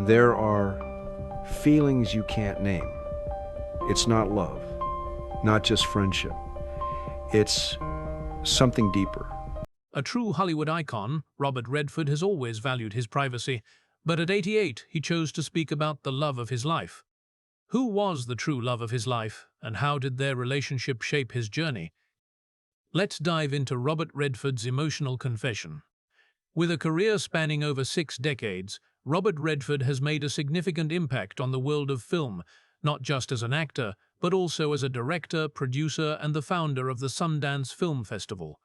There are feelings you can't name. It's not love, not just friendship. It's something deeper. A true Hollywood icon, Robert Redford has always valued his privacy, but at 88 he chose to speak about the love of his life. Who was the true love of his life, and how did their relationship shape his journey? Let's dive into Robert Redford's emotional confession. With a career spanning over 6 decades, Robert Redford has made a significant impact on the world of film, not just as an actor, but also as a director, producer, and the founder of the Sundance Film Festival.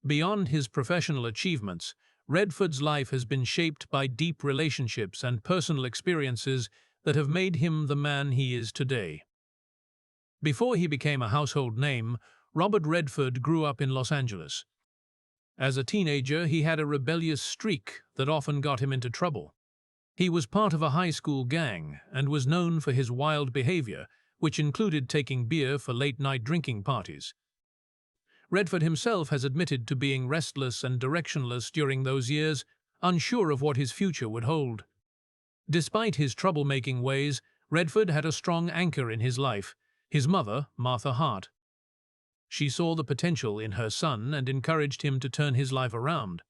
Beyond his professional achievements, Redford's life has been shaped by deep relationships and personal experiences that have made him the man he is today. Before he became a household name, Robert Redford grew up in Los Angeles. As a teenager, he had a rebellious streak that often got him into trouble. He was part of a high school gang and was known for his wild behavior, which included taking beer for late-night drinking parties. Redford himself has admitted to being restless and directionless during those years, unsure of what his future would hold. Despite his troublemaking ways, Redford had a strong anchor in his life, his mother, Martha Hart. She saw the potential in her son and encouraged him to turn his life around.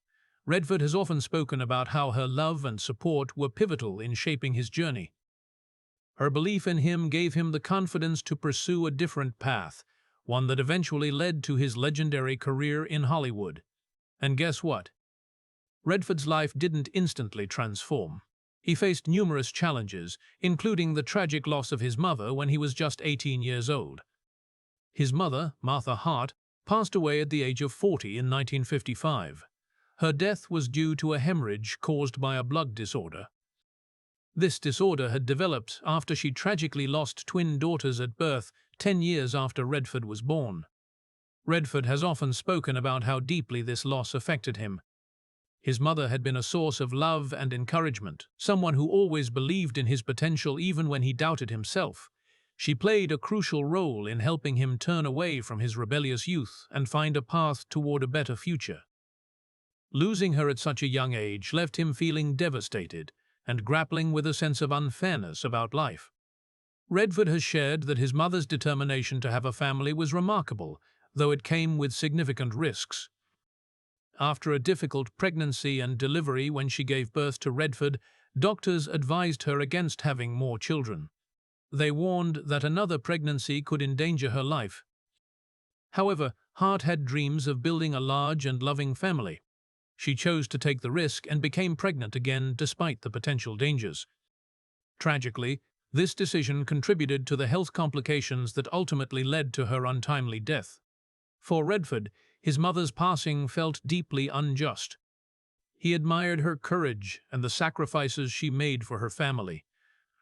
Redford has often spoken about how her love and support were pivotal in shaping his journey. Her belief in him gave him the confidence to pursue a different path, one that eventually led to his legendary career in Hollywood. And guess what? Redford's life didn't instantly transform. He faced numerous challenges, including the tragic loss of his mother when he was just 18 years old. His mother, Martha Hart, passed away at the age of 40 in 1955. Her death was due to a hemorrhage caused by a blood disorder. This disorder had developed after she tragically lost twin daughters at birth 10 years after Redford was born. Redford has often spoken about how deeply this loss affected him. His mother had been a source of love and encouragement, someone who always believed in his potential even when he doubted himself. She played a crucial role in helping him turn away from his rebellious youth and find a path toward a better future. Losing her at such a young age left him feeling devastated and grappling with a sense of unfairness about life. Redford has shared that his mother's determination to have a family was remarkable, though it came with significant risks. After a difficult pregnancy and delivery when she gave birth to Redford, doctors advised her against having more children. They warned that another pregnancy could endanger her life. However, Hart had dreams of building a large and loving family. She chose to take the risk and became pregnant again despite the potential dangers. Tragically, this decision contributed to the health complications that ultimately led to her untimely death. For Redford, his mother's passing felt deeply unjust. He admired her courage and the sacrifices she made for her family.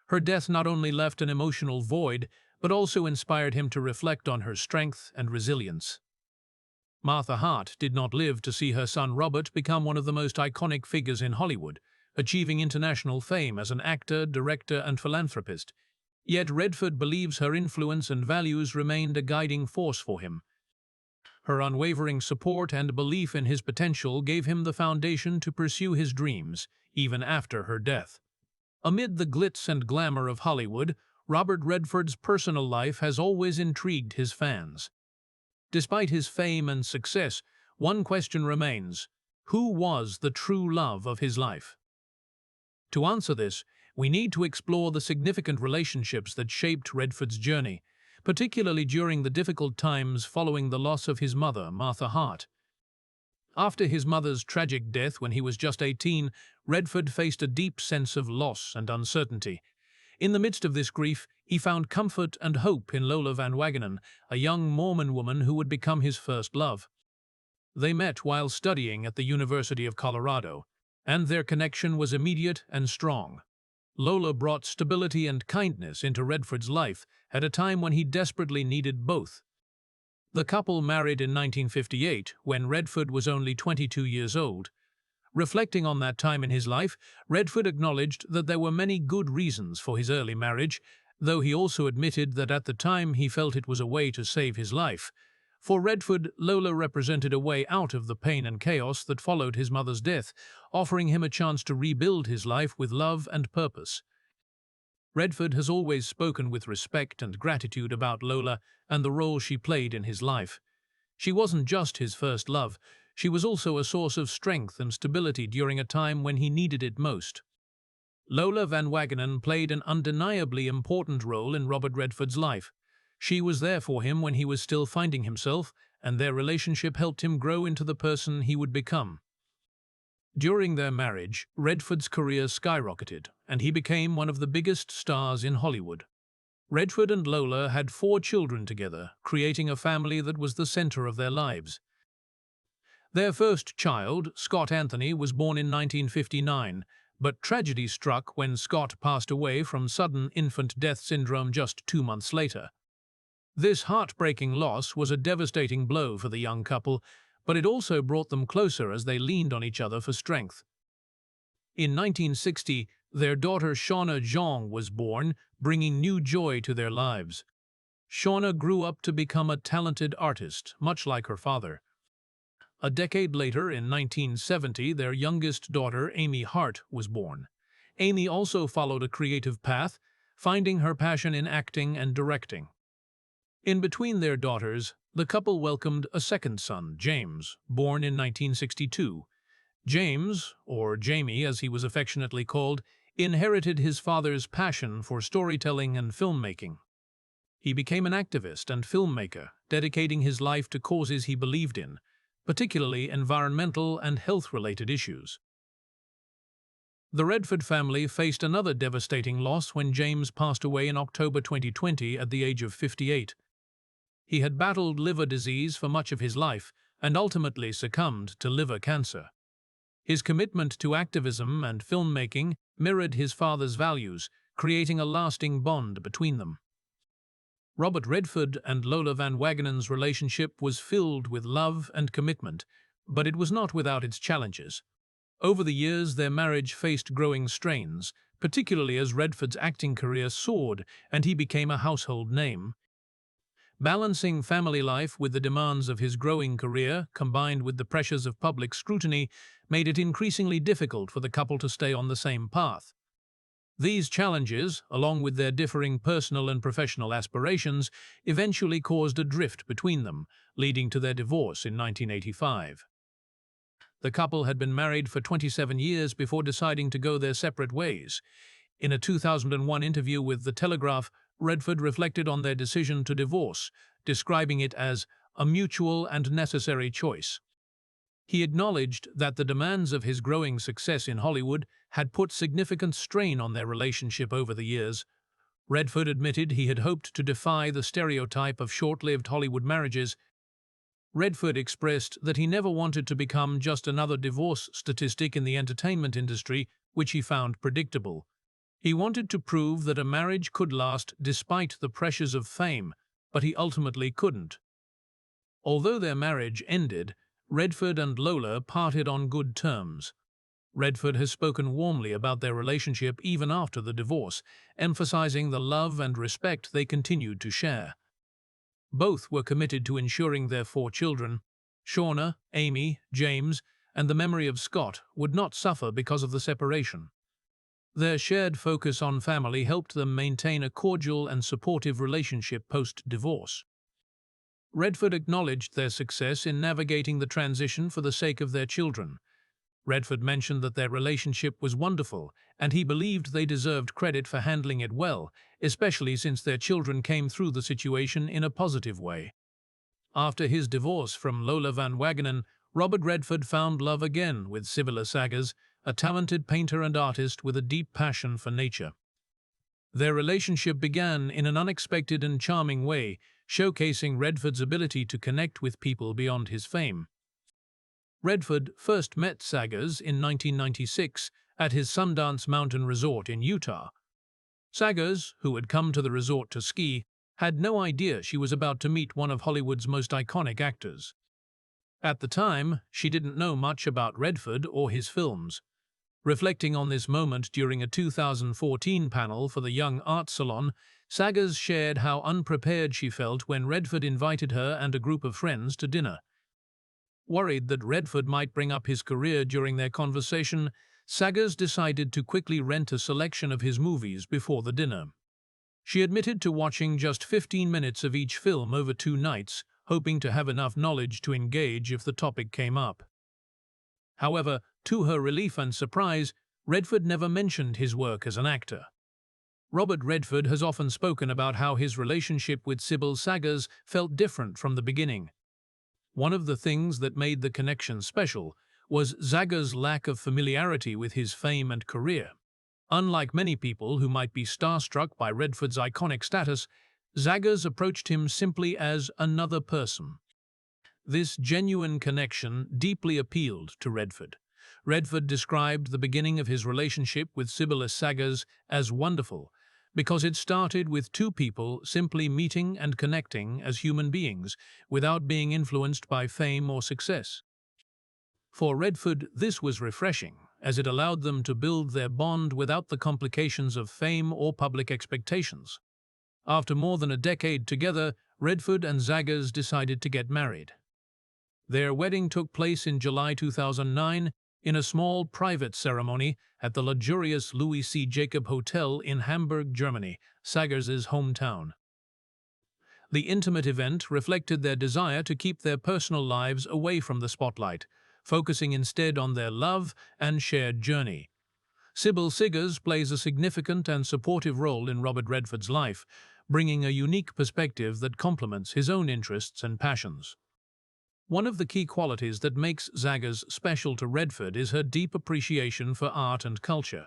Her death not only left an emotional void, but also inspired him to reflect on her strength and resilience. Martha Hart did not live to see her son Robert become one of the most iconic figures in Hollywood, achieving international fame as an actor, director, and philanthropist. Yet Redford believes her influence and values remained a guiding force for him. Her unwavering support and belief in his potential gave him the foundation to pursue his dreams, even after her death. Amid the glitz and glamour of Hollywood, Robert Redford's personal life has always intrigued his fans. Despite his fame and success, one question remains: who was the true love of his life? To answer this, we need to explore the significant relationships that shaped Redford's journey, particularly during the difficult times following the loss of his mother, Martha Hart. After his mother's tragic death when he was just 18, Redford faced a deep sense of loss and uncertainty. In the midst of this grief, he found comfort and hope in Lola Van Wagenen, a young Mormon woman who would become his first love. They met while studying at the University of Colorado, and their connection was immediate and strong. Lola brought stability and kindness into Redford's life at a time when he desperately needed both. The couple married in 1958, when Redford was only 22 years old. Reflecting on that time in his life, Redford acknowledged that there were many good reasons for his early marriage, though he also admitted that at the time he felt it was a way to save his life. For Redford, Lola represented a way out of the pain and chaos that followed his mother's death, offering him a chance to rebuild his life with love and purpose. Redford has always spoken with respect and gratitude about Lola and the role she played in his life. She wasn't just his first love, she was also a source of strength and stability during a time when he needed it most. Lola Van Wagenen played an undeniably important role in Robert Redford's life. She was there for him when he was still finding himself, and their relationship helped him grow into the person he would become. During their marriage, Redford's career skyrocketed, and he became one of the biggest stars in Hollywood. Redford and Lola had 4 children together, creating a family that was the center of their lives. Their first child, Scott Anthony, was born in 1959, but tragedy struck when Scott passed away from sudden infant death syndrome just 2 months later. This heartbreaking loss was a devastating blow for the young couple, but it also brought them closer as they leaned on each other for strength. In 1960, their daughter Shauna Jeong was born, bringing new joy to their lives. Shauna grew up to become a talented artist, much like her father. A decade later, in 1970, their youngest daughter, Amy Hart, was born. Amy also followed a creative path, finding her passion in acting and directing. In between their daughters, the couple welcomed a second son, James, born in 1962. James, or Jamie as he was affectionately called, inherited his father's passion for storytelling and filmmaking. He became an activist and filmmaker, dedicating his life to causes he believed in, particularly environmental and health-related issues. The Redford family faced another devastating loss when James passed away in October 2020 at the age of 58. He had battled liver disease for much of his life and ultimately succumbed to liver cancer. His commitment to activism and filmmaking mirrored his father's values, creating a lasting bond between them. Robert Redford and Lola Van Wagenen's relationship was filled with love and commitment, but it was not without its challenges. Over the years, their marriage faced growing strains, particularly as Redford's acting career soared and he became a household name. Balancing family life with the demands of his growing career, combined with the pressures of public scrutiny, made it increasingly difficult for the couple to stay on the same path. These challenges, along with their differing personal and professional aspirations, eventually caused a drift between them, leading to their divorce in 1985. The couple had been married for 27 years before deciding to go their separate ways. In a 2001 interview with The Telegraph, Redford reflected on their decision to divorce, describing it as a mutual and necessary choice. He acknowledged that the demands of his growing success in Hollywood had put significant strain on their relationship over the years. Redford admitted he had hoped to defy the stereotype of short-lived Hollywood marriages. Redford expressed that he never wanted to become just another divorce statistic in the entertainment industry, which he found predictable. He wanted to prove that a marriage could last despite the pressures of fame, but he ultimately couldn't. Although their marriage ended, Redford and Lola parted on good terms. Redford has spoken warmly about their relationship even after the divorce, emphasizing the love and respect they continued to share. Both were committed to ensuring their 4 children, Shauna, Amy, James, and the memory of Scott, would not suffer because of the separation. Their shared focus on family helped them maintain a cordial and supportive relationship post-divorce. Redford acknowledged their success in navigating the transition for the sake of their children. Redford mentioned that their relationship was wonderful, and he believed they deserved credit for handling it well, especially since their children came through the situation in a positive way. After his divorce from Lola Van Wagenen, Robert Redford found love again with Sibilla Saggers, a talented painter and artist with a deep passion for nature. Their relationship began in an unexpected and charming way, showcasing Redford's ability to connect with people beyond his fame. Redford first met Saggers in 1996 at his Sundance Mountain Resort in Utah. Saggers, who had come to the resort to ski, had no idea she was about to meet one of Hollywood's most iconic actors. At the time, she didn't know much about Redford or his films. Reflecting on this moment during a 2014 panel for the Young Art Salon, Saggers shared how unprepared she felt when Redford invited her and a group of friends to dinner. Worried that Redford might bring up his career during their conversation, Saggers decided to quickly rent a selection of his movies before the dinner. She admitted to watching just 15 minutes of each film over 2 nights, hoping to have enough knowledge to engage if the topic came up. However, to her relief and surprise, Redford never mentioned his work as an actor. Robert Redford has often spoken about how his relationship with Sybil Saggers felt different from the beginning. One of the things that made the connection special was Saggers' lack of familiarity with his fame and career. Unlike many people who might be starstruck by Redford's iconic status, Saggers approached him simply as another person. This genuine connection deeply appealed to Redford. Redford described the beginning of his relationship with Sybil Saggers as wonderful, because it started with 2 people simply meeting and connecting as human beings without being influenced by fame or success. For Redford, this was refreshing, as it allowed them to build their bond without the complications of fame or public expectations. After more than a decade together, Redford and Saggers decided to get married. Their wedding took place in July 2009 in a small private ceremony at the luxurious Louis C. Jacob Hotel in Hamburg, Germany, Saggers' hometown. The intimate event reflected their desire to keep their personal lives away from the spotlight, focusing instead on their love and shared journey. Sybil Saggers plays a significant and supportive role in Robert Redford's life, bringing a unique perspective that complements his own interests and passions. One of the key qualities that makes Saggers special to Redford is her deep appreciation for art and culture.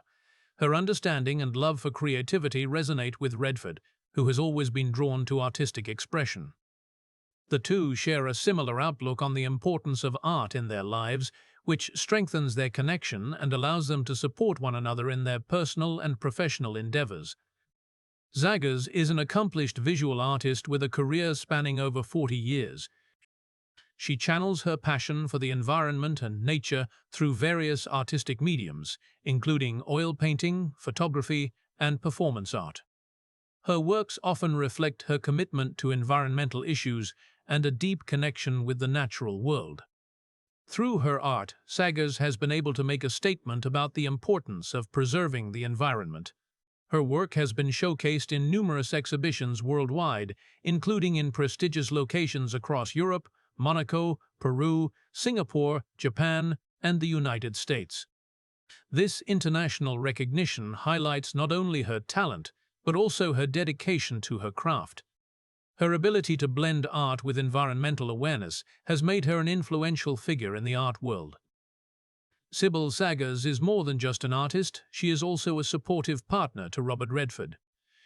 Her understanding and love for creativity resonate with Redford, who has always been drawn to artistic expression. The two share a similar outlook on the importance of art in their lives, which strengthens their connection and allows them to support one another in their personal and professional endeavors. Saggers is an accomplished visual artist with a career spanning over 40 years. She channels her passion for the environment and nature through various artistic mediums, including oil painting, photography, and performance art. Her works often reflect her commitment to environmental issues and a deep connection with the natural world. Through her art, Saggers has been able to make a statement about the importance of preserving the environment. Her work has been showcased in numerous exhibitions worldwide, including in prestigious locations across Europe, Monaco, Peru, Singapore, Japan, and the United States. This international recognition highlights not only her talent, but also her dedication to her craft. Her ability to blend art with environmental awareness has made her an influential figure in the art world. Sybil Saggers is more than just an artist, she is also a supportive partner to Robert Redford.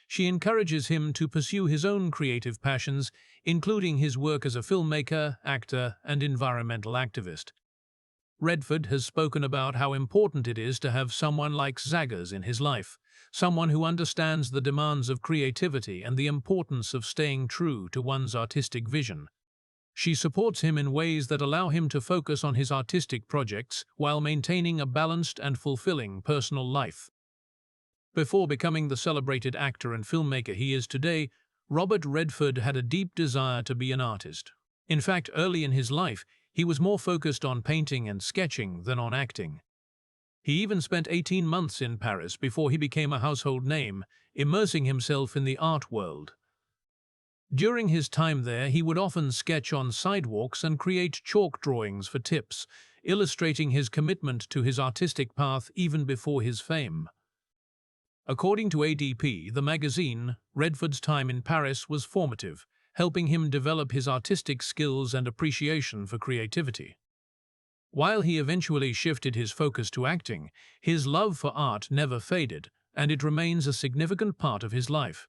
She encourages him to pursue his own creative passions, including his work as a filmmaker, actor, and environmental activist. Redford has spoken about how important it is to have someone like Saggers in his life, someone who understands the demands of creativity and the importance of staying true to one's artistic vision. She supports him in ways that allow him to focus on his artistic projects while maintaining a balanced and fulfilling personal life. Before becoming the celebrated actor and filmmaker he is today, Robert Redford had a deep desire to be an artist. In fact, early in his life, he was more focused on painting and sketching than on acting. He even spent 18 months in Paris before he became a household name, immersing himself in the art world. During his time there, he would often sketch on sidewalks and create chalk drawings for tips, illustrating his commitment to his artistic path even before his fame. According to ADP, the magazine, Redford's time in Paris was formative, helping him develop his artistic skills and appreciation for creativity. While he eventually shifted his focus to acting, his love for art never faded, and it remains a significant part of his life.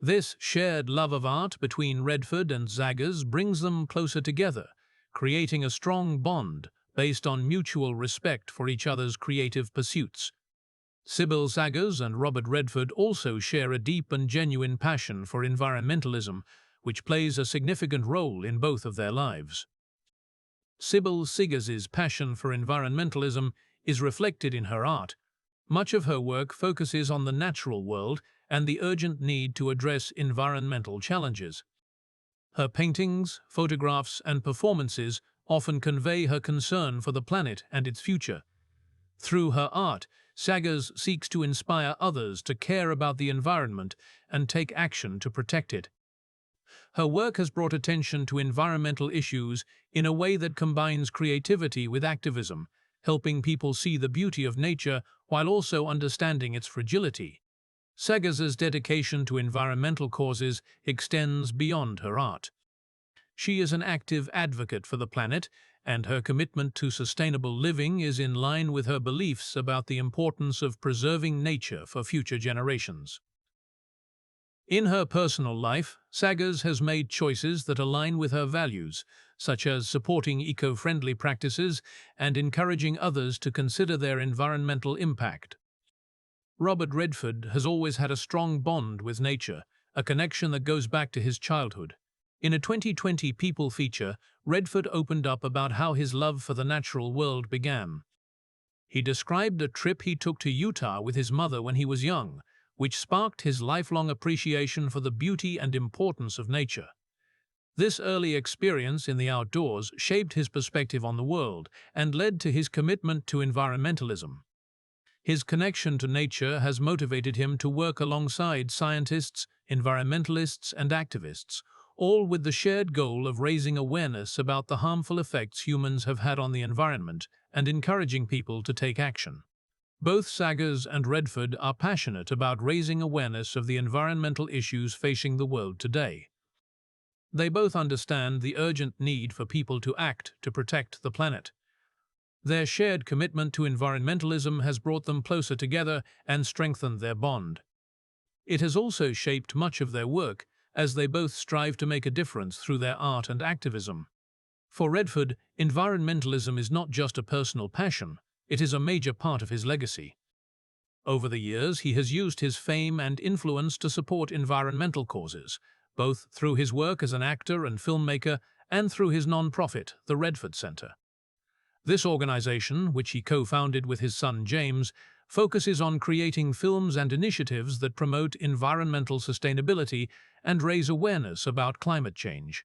This shared love of art between Redford and Saggers brings them closer together, creating a strong bond based on mutual respect for each other's creative pursuits. Sybil Saggers and Robert Redford also share a deep and genuine passion for environmentalism, which plays a significant role in both of their lives. Sybil Saggers' passion for environmentalism is reflected in her art. Much of her work focuses on the natural world and the urgent need to address environmental challenges. Her paintings, photographs, and performances often convey her concern for the planet and its future. Through her art, Sagers seeks to inspire others to care about the environment and take action to protect it. Her work has brought attention to environmental issues in a way that combines creativity with activism, helping people see the beauty of nature while also understanding its fragility. Sagers's dedication to environmental causes extends beyond her art. She is an active advocate for the planet, and her commitment to sustainable living is in line with her beliefs about the importance of preserving nature for future generations. In her personal life, Sagers has made choices that align with her values, such as supporting eco-friendly practices and encouraging others to consider their environmental impact. Robert Redford has always had a strong bond with nature, a connection that goes back to his childhood. In a 2020 People feature, Redford opened up about how his love for the natural world began. He described a trip he took to Utah with his mother when he was young, which sparked his lifelong appreciation for the beauty and importance of nature. This early experience in the outdoors shaped his perspective on the world and led to his commitment to environmentalism. His connection to nature has motivated him to work alongside scientists, environmentalists, and activists, all with the shared goal of raising awareness about the harmful effects humans have had on the environment and encouraging people to take action. Both Sagers and Redford are passionate about raising awareness of the environmental issues facing the world today. They both understand the urgent need for people to act to protect the planet. Their shared commitment to environmentalism has brought them closer together and strengthened their bond. It has also shaped much of their work, as they both strive to make a difference through their art and activism. For Redford, environmentalism is not just a personal passion, it is a major part of his legacy. Over the years, he has used his fame and influence to support environmental causes, both through his work as an actor and filmmaker and through his non-profit, the Redford Center. This organization, which he co-founded with his son James, focuses on creating films and initiatives that promote environmental sustainability and raise awareness about climate change.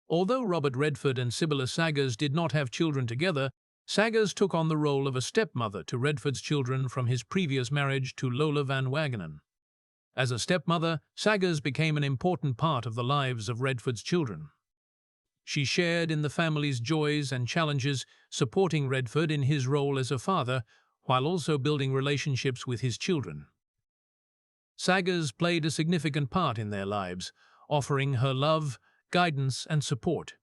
Although Robert Redford and Sibylla Sagers did not have children together, Sagers took on the role of a stepmother to Redford's children from his previous marriage to Lola Van Wagenen. As a stepmother, Sagers became an important part of the lives of Redford's children. She shared in the family's joys and challenges, supporting Redford in his role as a father, while also building relationships with his children. Sagers played a significant part in their lives, offering her love, guidance, and support.